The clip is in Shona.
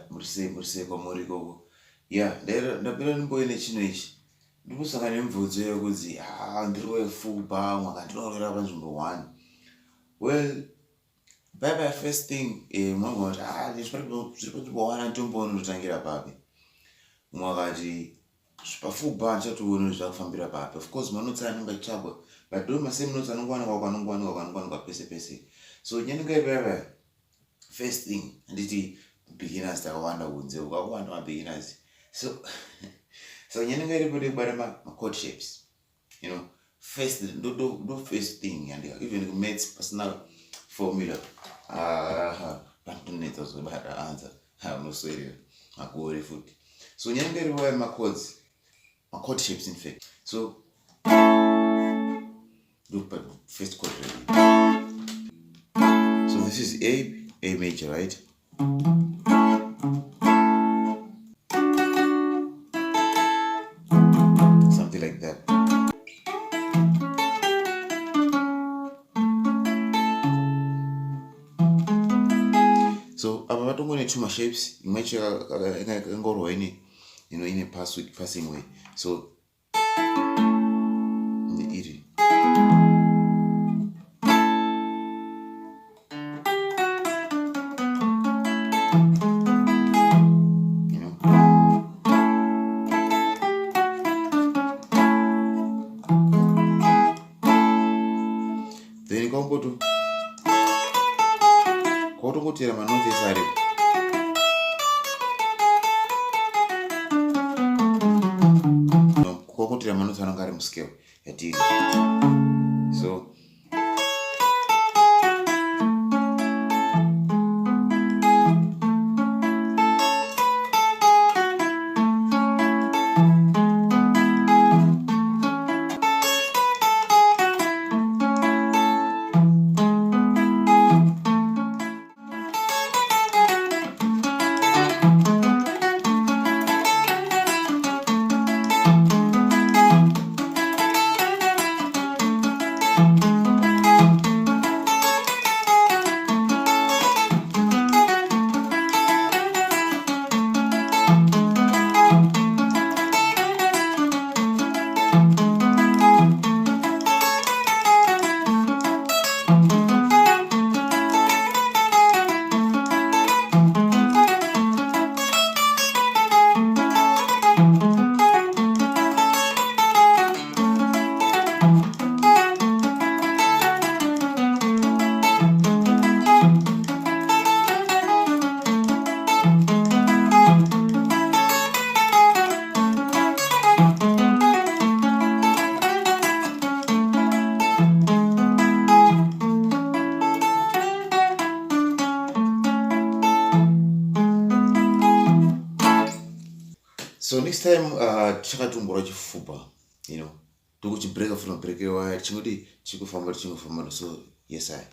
murise kwamuri ikoko. Yeah, ndapera ndimboine chino ichi. Ndikusangana nemibvunzo yekuti ndiri wefupha mwakandinoorera panzvimbo 1. Well, bye first thing mwanga kuti zviri panzvimbo 1 anditomboona ndotangira papi. Mwakati pafupha ndichatoona zvakufambira papi. Of course manotsi anenge achitsvagwa, but ndo masame notes anongwanikwa pese. So nyenengai first thing anditi beginners takawanda kunze ukawanda mabeginners. So nyenengai iripo ndekubata ma-chord shapes. You know, first do first thing, and even maths pasina formula. Pantoneta zobata answer. Unoswera makore futhi. So nyenengai iripo ma-chord shapes in fact. So look at first chord ready. So this is A major, right? Something like that. So I'm going to two my shapes. You might go in a passing way. So kotongotera manoti ese aripo. Kokotera manoti anenge ari muscale yatiri. So So next time tichakatumbura chifupha, you know, tokuchibreaka from break wire chingoti chingofamba. So yes I